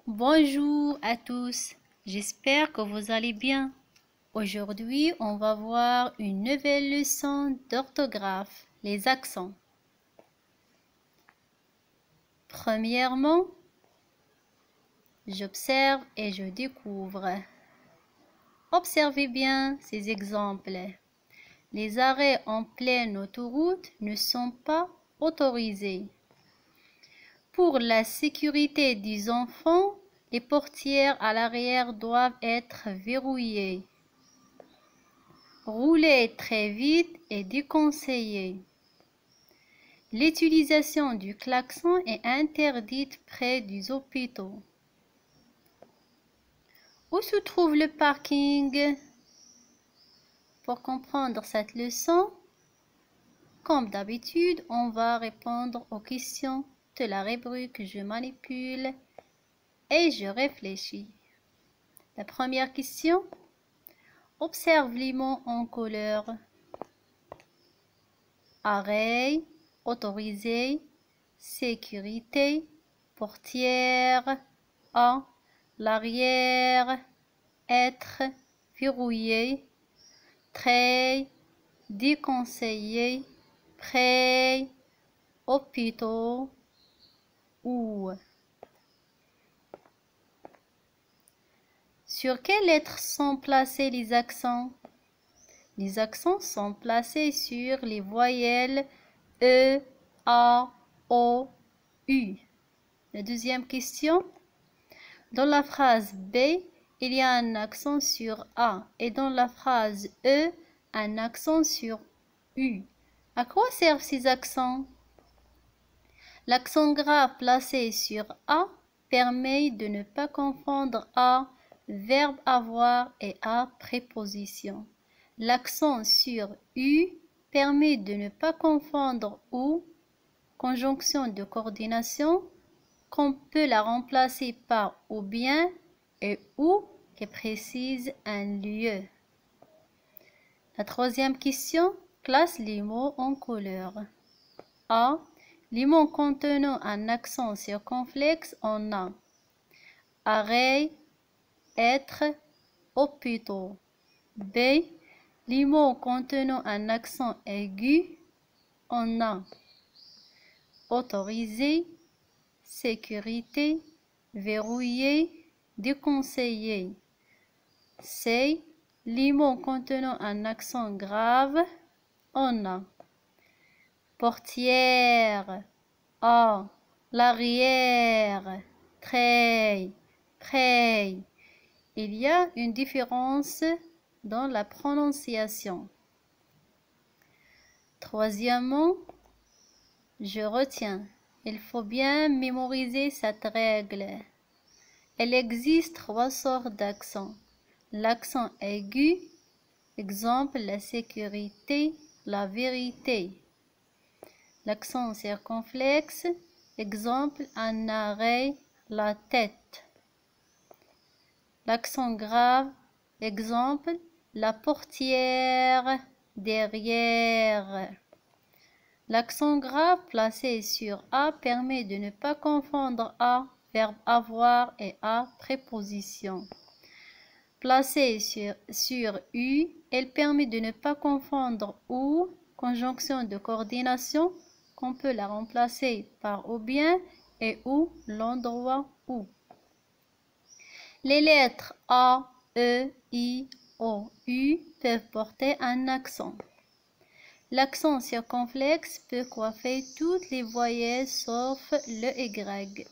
Bonjour à tous, j'espère que vous allez bien. Aujourd'hui, on va voir une nouvelle leçon d'orthographe, les accents. Premièrement, j'observe et je découvre. Observez bien ces exemples. Les arrêts en pleine autoroute ne sont pas autorisés. Pour la sécurité des enfants, les portières à l'arrière doivent être verrouillées. Rouler très vite est déconseillé. L'utilisation du klaxon est interdite près des hôpitaux. Où se trouve le parking? Pour comprendre cette leçon, comme d'habitude, on va répondre aux questions de la rubrique Je manipule et je réfléchis. La première question, observe les mots en couleur. Arrêt, autorisé, sécurité, portière, à, l'arrière, être, verrouillé, très, déconseillé, près, hôpitaux, où. Sur quelles lettres sont placés les accents? Les accents sont placés sur les voyelles E, A, O, U. La deuxième question. Dans la phrase B, il y a un accent sur A et dans la phrase E, un accent sur U. À quoi servent ces accents? L'accent grave placé sur A permet de ne pas confondre A, verbe avoir et A, préposition. L'accent sur U permet de ne pas confondre OU, conjonction de coordination, qu'on peut la remplacer par ou bien et OU qui précise un lieu. La troisième question, classe les mots en couleur. A. Les mots contenant un accent circonflexe en A. Arrêt, être, hôpitaux. B. Les mots contenant un accent aigu en A. Autorisé, sécurité, verrouillé, déconseillé. C. Les mots contenant un accent grave en A. Portière, A. L'arrière, très, près. Il y a une différence dans la prononciation. Troisièmement, je retiens. Il faut bien mémoriser cette règle. Il existe 3 sortes d'accents. L'accent aigu, exemple la sécurité, la vérité. L'accent circonflexe, exemple un arrêt, la tête. L'accent grave, exemple la portière, derrière. L'accent grave placé sur A permet de ne pas confondre A, verbe avoir et A, préposition. Placé sur U, elle permet de ne pas confondre OU, conjonction de coordination, qu'on peut la remplacer par ou bien et OU, l'endroit où. Les lettres A, E, I, O, U peuvent porter un accent. L'accent circonflexe peut coiffer toutes les voyelles sauf le Y.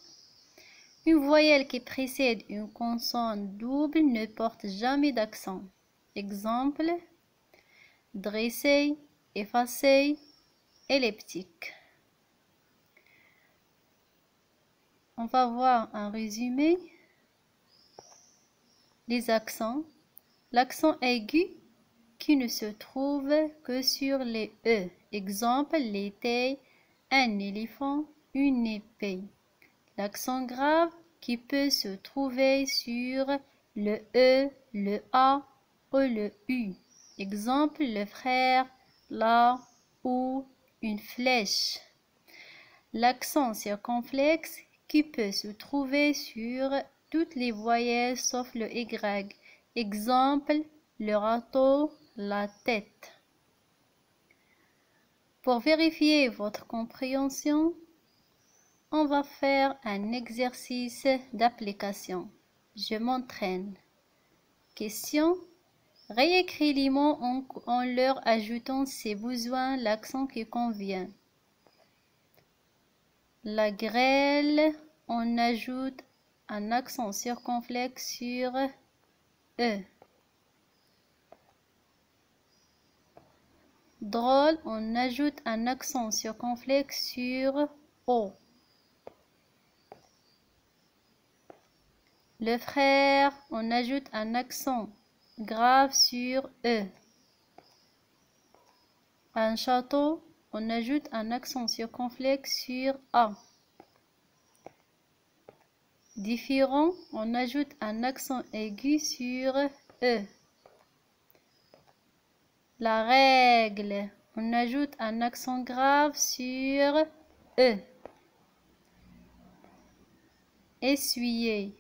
Une voyelle qui précède une consonne double ne porte jamais d'accent. Exemple, dressé, effacé, elliptique. On va voir un résumé. Les accents. L'accent aigu qui ne se trouve que sur les E. Exemple, l'été, un éléphant, une épée. L'accent grave qui peut se trouver sur le E, le A ou le U. Exemple, le frère, la ou une flèche. L'accent circonflexe qui peut se trouver sur toutes les voyelles sauf le Y. Exemple, le râteau, la tête. Pour vérifier votre compréhension, on va faire un exercice d'application. Je m'entraîne. Question. Réécris les mots en leur ajoutant si besoin l'accent qui convient. La grêle, on ajoute un accent circonflexe sur E. Drôle, on ajoute un accent circonflexe sur O. Le frère, on ajoute un accent grave sur E. Un château, on ajoute un accent circonflexe sur A. Différent, on ajoute un accent aigu sur E. La règle, on ajoute un accent grave sur E. Essuyer,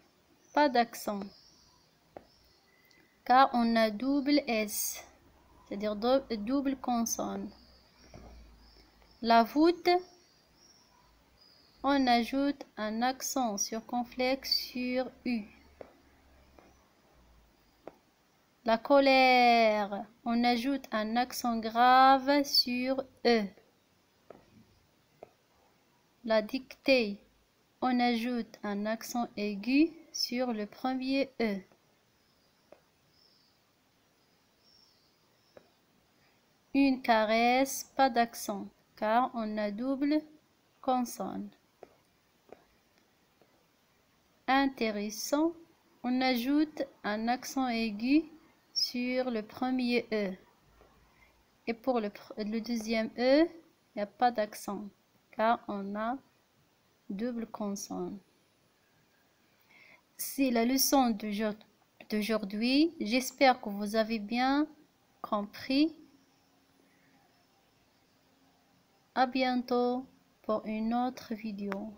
pas d'accent, car on a double S, c'est-à-dire double consonne. La voûte, on ajoute un accent circonflexe sur U. La colère, on ajoute un accent grave sur E. La dictée, on ajoute un accent aigu sur le premier E. Une caresse, pas d'accent, car on a double consonne. Intéressant, on ajoute un accent aigu sur le premier E. Et pour le deuxième E, il n'y a pas d'accent, car on a double consonne. C'est la leçon d'aujourd'hui. J'espère que vous avez bien compris. À bientôt pour une autre vidéo.